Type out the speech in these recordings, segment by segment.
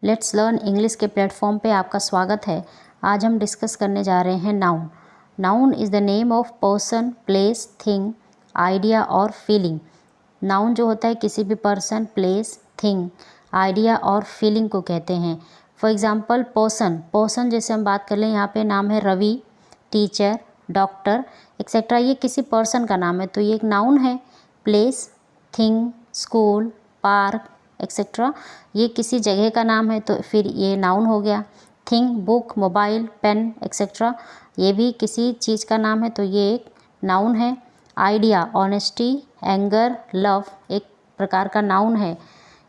Let's learn English के platform पे आपका स्वागत है। आज हम डिस्कस करने जा रहे हैं noun. Noun is the name of person, place, thing, idea और फीलिंग। नाउन जो होता है किसी भी पर्सन, प्लेस, थिंग, आइडिया और फीलिंग को कहते हैं। फॉर एग्जांपल पर्सन जैसे हम बात कर लें, यहाँ पे नाम है रवि, टीचर, डॉक्टर एक्सेट्रा, ये किसी पर्सन का नाम है तो ये एक नाउन है। Place, thing, school, park etcetera, ये किसी जगह का नाम है तो फिर ये नाउन हो गया। Thing, book, mobile, pen etcetera, ये भी किसी चीज़ का नाम है तो ये एक नाउन है। आइडिया, ऑनेस्टी, एंगर, लव एक प्रकार का नाउन है।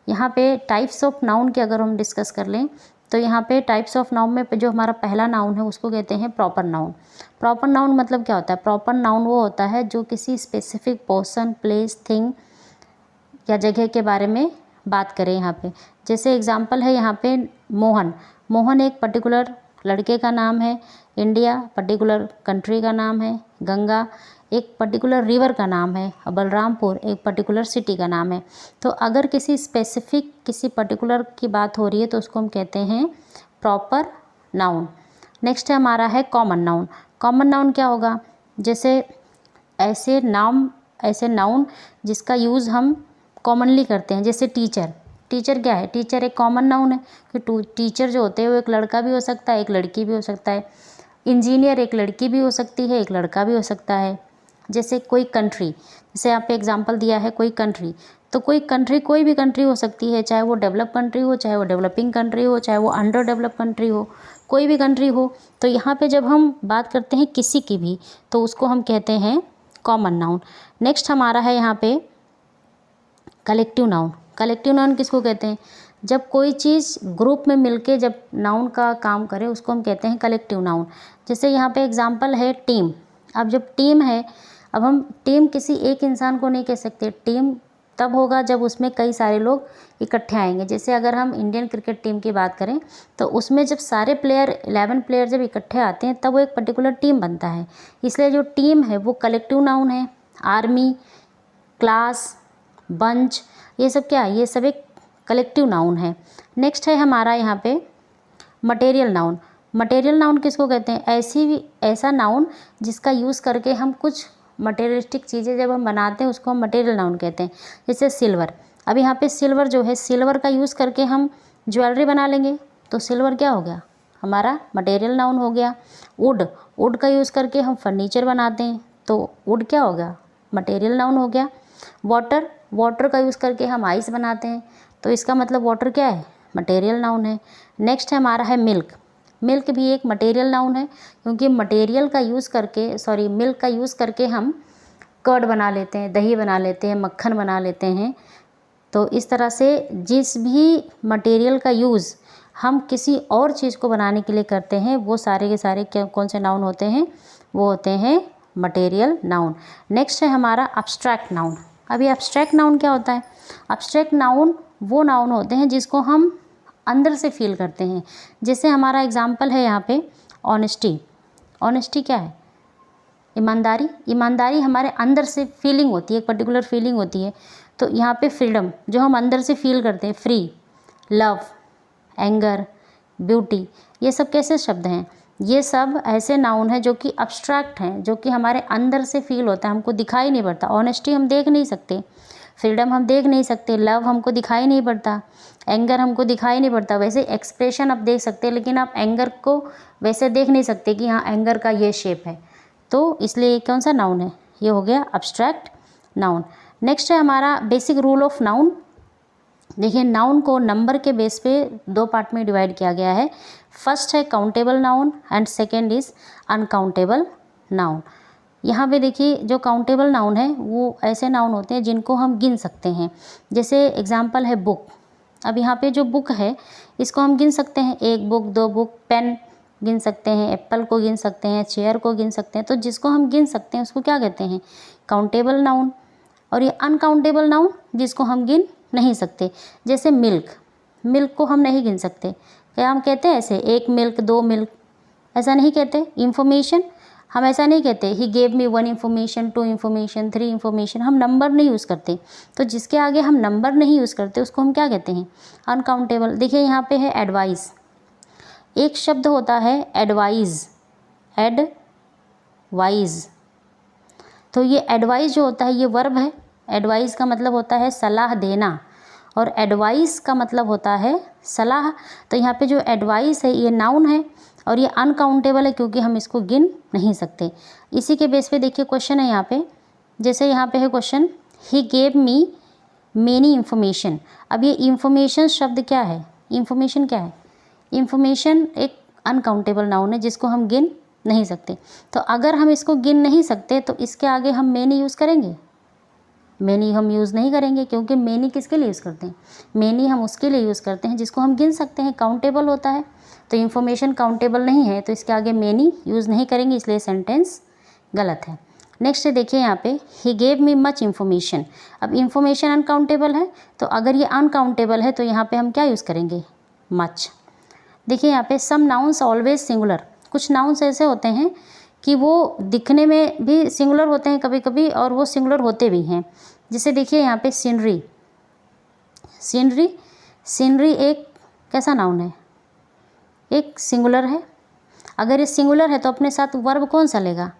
यहाँ पे टाइप्स ऑफ नाउन के अगर हम डिस्कस कर लें तो यहाँ पे टाइप्स ऑफ नाउन में जो हमारा पहला नाउन है उसको कहते हैं प्रॉपर नाउन। प्रॉपर नाउन मतलब क्या होता है? प्रॉपर नाउन वो होता है जो किसी स्पेसिफिक पर्सन, प्लेस, थिंग या जगह के बारे में बात करें। यहाँ पे जैसे एग्जांपल है, यहाँ पे मोहन एक पर्टिकुलर लड़के का नाम है। इंडिया पर्टिकुलर कंट्री का नाम है। गंगा एक पर्टिकुलर रिवर का नाम है। और बलरामपुर एक पर्टिकुलर सिटी का नाम है। तो अगर किसी स्पेसिफिक किसी पर्टिकुलर की बात हो रही है तो उसको हम कहते हैं प्रॉपर नाउन। नेक्स्ट है हमारा है कॉमन नाउन। कॉमन नाउन क्या होगा? जैसे ऐसे नाउन जिसका यूज़ हम कॉमनली करते हैं। जैसे टीचर क्या है? टीचर एक कॉमन नाउन है कि टीचर जो होते हैं वो एक लड़का भी हो सकता है, एक लड़की भी हो सकता है। इंजीनियर एक लड़की भी हो सकती है, एक लड़का भी हो सकता है। जैसे कोई कंट्री, जैसे यहाँ पे एग्जांपल दिया है कोई कंट्री, तो कोई भी कंट्री हो सकती है, चाहे वो डेवलप कंट्री हो, चाहे वो डेवलपिंग कंट्री हो, चाहे वो अंडर डेवलप कंट्री हो, कोई भी कंट्री हो। तो यहाँ पे जब हम बात करते हैं किसी की भी तो उसको हम कहते हैं कॉमन नाउन। नेक्स्ट हमारा है यहाँ पे कलेक्टिव नाउन। कलेक्टिव नाउन किसको कहते हैं? जब कोई चीज़ ग्रुप में मिलके जब नाउन का काम करे उसको हम कहते हैं कलेक्टिव नाउन। जैसे यहाँ पे एग्जांपल है टीम। अब जब टीम है, अब हम टीम किसी एक इंसान को नहीं कह सकते। टीम तब होगा जब उसमें कई सारे लोग इकट्ठे आएंगे। जैसे अगर हम इंडियन क्रिकेट टीम की बात करें तो उसमें जब सारे प्लेयर 11 प्लेयर जब इकट्ठे आते हैं तब वो एक पर्टिकुलर टीम बनता है। इसलिए जो टीम है वो कलेक्टिव नाउन है। आर्मी, क्लास, बंच, ये सब क्या है? ये सब एक कलेक्टिव नाउन है। नेक्स्ट है हमारा यहाँ पे मटेरियल नाउन। मटेरियल नाउन किसको कहते हैं? ऐसा नाउन जिसका यूज़ करके हम कुछ मटेरियलिस्टिक चीज़ें जब हम बनाते हैं उसको हम मटेरियल नाउन कहते हैं। जैसे सिल्वर, अब यहाँ पे सिल्वर जो है, सिल्वर का यूज़ करके हम ज्वेलरी बना लेंगे तो सिल्वर क्या हो गया? हमारा मटेरियल नाउन हो गया। वुड का यूज़ करके हम फर्नीचर बनाते हैं तो वुड क्या हो गया? मटेरियल नाउन हो गया। वाटर का यूज़ करके हम आइस बनाते हैं तो इसका मतलब वाटर क्या है? मटेरियल नाउन है। नेक्स्ट है हमारा है मिल्क भी एक मटेरियल नाउन है क्योंकि मिल्क का यूज़ करके हम कर्ड बना लेते हैं, दही बना लेते हैं, मक्खन बना लेते हैं। तो इस तरह से जिस भी मटेरियल का यूज़ हम किसी और चीज़ को बनाने के लिए करते हैं वो सारे के सारे कौन से नाउन होते हैं? वो होते हैं मटेरियल नाउन। नेक्स्ट है हमारा अब्स्ट्रैक्ट नाउन। अभी अब्स्ट्रैक्ट नाउन क्या होता है? अब्स्ट्रैक्ट नाउन वो नाउन होते हैं जिसको हम अंदर से फील करते हैं। जैसे हमारा एग्जांपल है यहाँ पे ऑनेस्टी क्या है? ईमानदारी हमारे अंदर से फीलिंग होती है, एक पर्टिकुलर फीलिंग होती है। तो यहाँ पे फ्रीडम जो हम अंदर से फील करते हैं, फ्री, लव, एंगर, ब्यूटी, ये सब कैसे शब्द हैं? ये सब ऐसे नाउन हैं जो कि अब्स्ट्रैक्ट हैं, जो कि हमारे अंदर से फील होता है, हमको दिखाई नहीं पड़ता। ऑनेस्टी हम देख नहीं सकते, फ्रीडम हम देख नहीं सकते, लव हमको दिखाई नहीं पड़ता, एंगर हमको दिखाई नहीं पड़ता। वैसे एक्सप्रेशन आप देख सकते हैं लेकिन आप एंगर को वैसे देख नहीं सकते कि हाँ एंगर का ये शेप है। तो इसलिए ये कौन सा नाउन है? ये हो गया अब्स्ट्रैक्ट नाउन। नेक्स्ट है हमारा बेसिक रूल ऑफ नाउन। देखिए, नाउन को नंबर के बेस पे 2 पार्ट में डिवाइड किया गया है। फर्स्ट है countable noun and second is uncountable noun. यहाँ पे देखिए, जो काउंटेबल नाउन है वो ऐसे नाउन होते हैं जिनको हम गिन सकते हैं। जैसे एग्जांपल है बुक। अब यहाँ पे जो बुक है इसको हम गिन सकते हैं, 1 बुक, 2 बुक। पेन गिन सकते हैं, एप्पल को गिन सकते हैं, चेयर को गिन सकते हैं। तो जिसको हम गिन सकते हैं उसको क्या कहते हैं? Countable noun. और ये अनकाउंटेबल नाउन जिसको हम गिन नहीं सकते, जैसे मिल्क को हम नहीं गिन सकते। क्या हम कहते हैं ऐसे 1 मिल्क, 2 मिल्क? ऐसा नहीं कहते। इंफॉर्मेशन, हम ऐसा नहीं कहते he gave me 1 information, 2 information, 3 information, हम नंबर नहीं यूज़ करते। तो जिसके आगे हम नंबर नहीं यूज़ करते उसको हम क्या कहते हैं? अनकाउंटेबल। देखिए यहाँ पे है एडवाइस, एक शब्द होता है एडवाइज़, एडवाइज़। तो ये एडवाइस जो होता है ये वर्ब है। एडवाइस का मतलब होता है सलाह देना और एडवाइस का मतलब होता है सलाह। तो यहाँ पे जो एडवाइस है ये नाउन है और ये अनकाउंटेबल है क्योंकि हम इसको गिन नहीं सकते। इसी के बेस पे देखिए क्वेश्चन है यहाँ पे, जैसे यहाँ पे है question, he gave me many information. अब ये इन्फॉर्मेशन शब्द क्या है? इन्फॉर्मेशन क्या है? इन्फॉर्मेशन एक अनकाउंटेबल नाउन है जिसको हम गिन नहीं सकते। तो अगर हम इसको गिन नहीं सकते तो इसके आगे हम मेनी यूज़ करेंगे? मेनी हम यूज़ नहीं करेंगे क्योंकि मेनी किसके लिए यूज़ करते हैं? मेनी हम उसके लिए यूज़ करते हैं जिसको हम गिन सकते हैं, काउंटेबल होता है। तो इन्फॉर्मेशन काउंटेबल नहीं है तो इसके आगे मेनी यूज़ नहीं करेंगे, इसलिए सेंटेंस गलत है। नेक्स्ट देखिए यहाँ पे, he gave me much information. अब इन्फॉर्मेशन अनकाउंटेबल है तो अगर ये अनकाउंटेबल है तो यहाँ पे हम क्या यूज़ करेंगे? मच। देखिए यहाँ पे सम नाउन्स ऑलवेज सिंगुलर। कुछ नाउन्स ऐसे होते हैं कि वो दिखने में भी सिंगुलर होते हैं कभी कभी और वो सिंगुलर होते भी हैं। जैसे देखिए यहाँ पे सीनरी, सीनरी, सीनरी एक कैसा नाउन है? एक सिंगुलर है। अगर ये सिंगुलर है तो अपने साथ वर्ब कौन सा लेगा?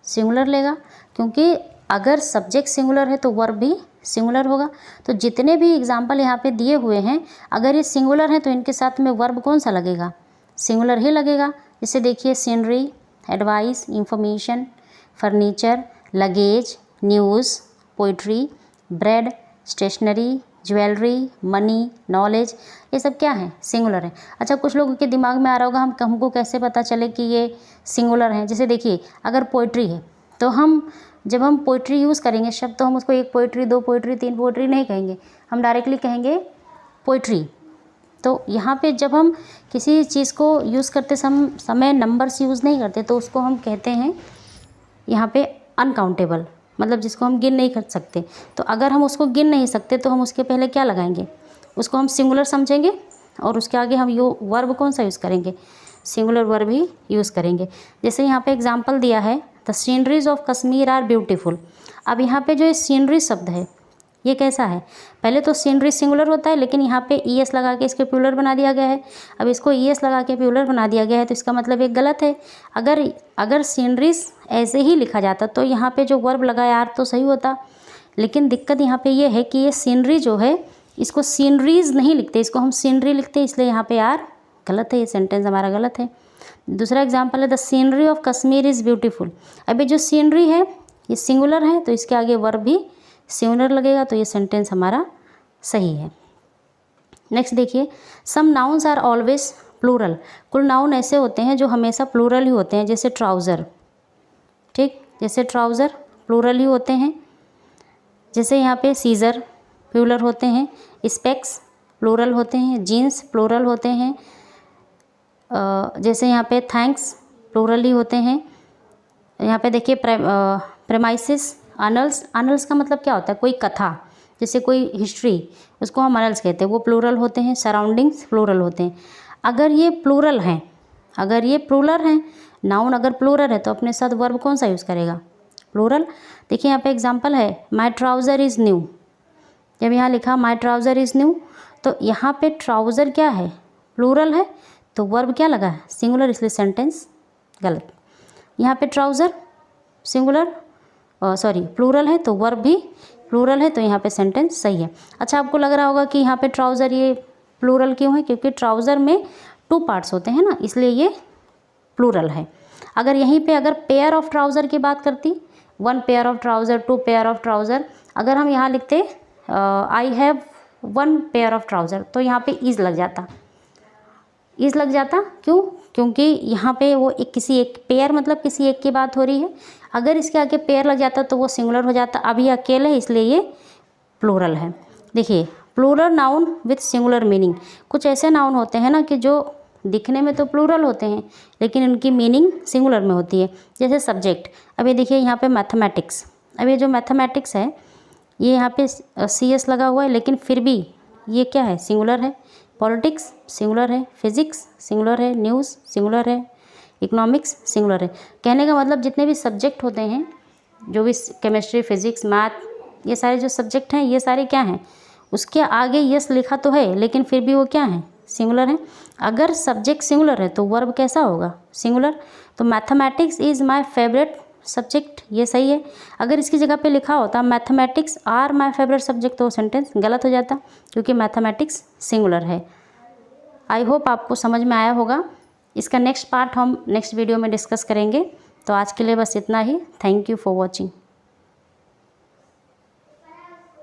सिंगुलर लेगा, क्योंकि अगर सब्जेक्ट सिंगुलर है तो वर्ब भी सिंगुलर होगा। तो जितने भी एग्जाम्पल यहाँ पे दिए हुए हैं अगर ये सिंगुलर हैं तो इनके साथ में वर्ब कौन सा लगेगा? सिंगुलर ही लगेगा। जैसे देखिए scenery, advice, information, furniture, luggage, news, poetry, bread, stationery, jewellery, money, knowledge, ये सब क्या है? सिंगुलर है। अच्छा, कुछ लोगों के दिमाग में आ रहा होगा हमको कैसे पता चले कि ये सिंगुलर हैं? जैसे देखिए अगर पोइट्री है तो जब हम पोइट्री यूज़ करेंगे शब्द तो हम उसको एक पोइट्री, 2 पोइट्री, 3 पोइट्री नहीं कहेंगे, हम डायरेक्टली कहेंगे पोइट्री। तो यहाँ पे जब हम किसी चीज़ को यूज़ करते समय नंबर्स यूज़ नहीं करते तो उसको हम कहते हैं यहाँ पे अनकाउंटेबल, मतलब जिसको हम गिन नहीं कर सकते। तो अगर हम उसको गिन नहीं सकते तो हम उसके पहले क्या लगाएंगे? उसको हम सिंगुलर समझेंगे और उसके आगे हम यो वर्ब कौन सा यूज़ करेंगे? सिंगुलर वर्ब ही यूज़ करेंगे। जैसे यहाँ पे एग्जांपल दिया है, the sceneries of Kashmir are beautiful. अब यहाँ पे जो ये सीनरी शब्द है ये कैसा है? पहले तो सीनरी सिंगुलर होता है लेकिन यहाँ पे ईएस लगा के इसके प्लूरल बना दिया गया है। अब इसको ईएस लगा के प्लूरल बना दिया गया है तो इसका मतलब ये गलत है। अगर सीनरीज ऐसे ही लिखा जाता तो यहाँ पे जो वर्ब लगा है आर तो सही होता, लेकिन दिक्कत यहाँ पे ये है कि ये सीनरी जो है इसको सीनरीज नहीं लिखते, इसको हम सीनरी लिखते हैं, इसलिए यहाँ पे आर गलत है, ये सेंटेंस हमारा गलत है। दूसरा एग्जाम्पल है, the scenery of Kashmir is beautiful. अभी जो सीनरी है ये सिंगुलर है तो इसके आगे वर्ब भी सिंगुलर लगेगा, तो ये सेंटेंस हमारा सही है। नेक्स्ट देखिए, some nouns are always plural. कुल नाउन ऐसे होते हैं जो हमेशा प्लूरल ही होते हैं, जैसे ट्राउज़र, ठीक, जैसे ट्राउज़र प्लूरल ही होते हैं। जैसे यहाँ पे सीज़र प्लूरल होते हैं, स्पेक्स प्लूरल होते हैं, जीन्स प्लूरल होते हैं। जैसे यहाँ पे थैंक्स प्लूरल ही होते हैं। यहाँ पे देखिए प्रेमाइसिस, अनल्स, अनल्स का मतलब क्या होता है? कोई कथा, जैसे कोई हिस्ट्री, उसको हम अनल्स कहते हैं, वो प्लूरल होते हैं। सराउंडिंग्स प्लूरल होते हैं। अगर ये प्लूरल हैं, अगर ये प्लूरल हैं, नाउन अगर प्लूरल है तो अपने साथ वर्ब कौन सा यूज़ करेगा? प्लूरल। देखिए यहाँ पे एग्जांपल है, माई ट्राउज़र इज़ न्यू। जब यहाँ लिखा माई ट्राउज़र इज़ न्यू तो यहाँ पे ट्राउज़र क्या है? प्लूरल है, तो वर्ब क्या लगा है? सिंगुलर, इसलिए सेंटेंस गलत। यहाँ पे ट्राउज़र सिंगुलर प्लूरल है तो वर्ब भी प्लूरल है, तो यहाँ पे सेंटेंस सही है। अच्छा, आपको लग रहा होगा कि यहाँ पे ट्राउज़र ये प्लूरल क्यों है? क्योंकि ट्राउज़र में 2 पार्ट्स होते हैं ना, इसलिए ये प्लूरल है। अगर यहीं पे अगर पेयर ऑफ ट्राउज़र की बात करती, 1 pair of trouser, 2 pair of trouser, अगर हम यहाँ लिखते I have 1 pair of trouser तो यहाँ पे इज़ लग जाता, इज़ लग जाता। क्यों? क्योंकि यहाँ पे वो किसी एक पेयर, मतलब किसी एक की बात हो रही है। अगर इसके आगे पेयर लग जाता तो वो सिंगुलर हो जाता, अभी अकेले, इसलिए ये प्लूरल है। देखिए, plural noun with singular meaning. कुछ ऐसे नाउन होते हैं ना कि जो दिखने में तो प्लूरल होते हैं लेकिन उनकी मीनिंग सिंगुलर में होती है। जैसे सब्जेक्ट, अब ये देखिए यहाँ पे मैथमेटिक्स, अब ये जो मैथमेटिक्स है ये यहाँ पे CS लगा हुआ है लेकिन फिर भी ये क्या है? सिंगुलर है। पॉलिटिक्स सिंगुलर है, फिजिक्स सिंगुलर है, न्यूज़ सिंगुलर है, इकोनॉमिक्स सिंगुलर है। कहने का मतलब जितने भी सब्जेक्ट होते हैं, जो भी केमिस्ट्री, फिजिक्स, मैथ, ये सारे जो सब्जेक्ट हैं ये सारे क्या हैं, उसके आगे यस लिखा तो है लेकिन फिर भी वो क्या है, सिंगुलर है। अगर सब्जेक्ट सिंगुलर है तो वर्ब कैसा होगा, सिंगुलर। तो mathematics is my favourite subject, ये सही है। अगर इसकी जगह पे लिखा होता mathematics are my favourite subject तो सेंटेंस गलत हो जाता, क्योंकि मैथमेटिक्स सिंगुलर है। आई होप आपको समझ में आया होगा। इसका नेक्स्ट पार्ट हम नेक्स्ट वीडियो में डिस्कस करेंगे। तो आज के लिए बस इतना ही। Thank you for watching.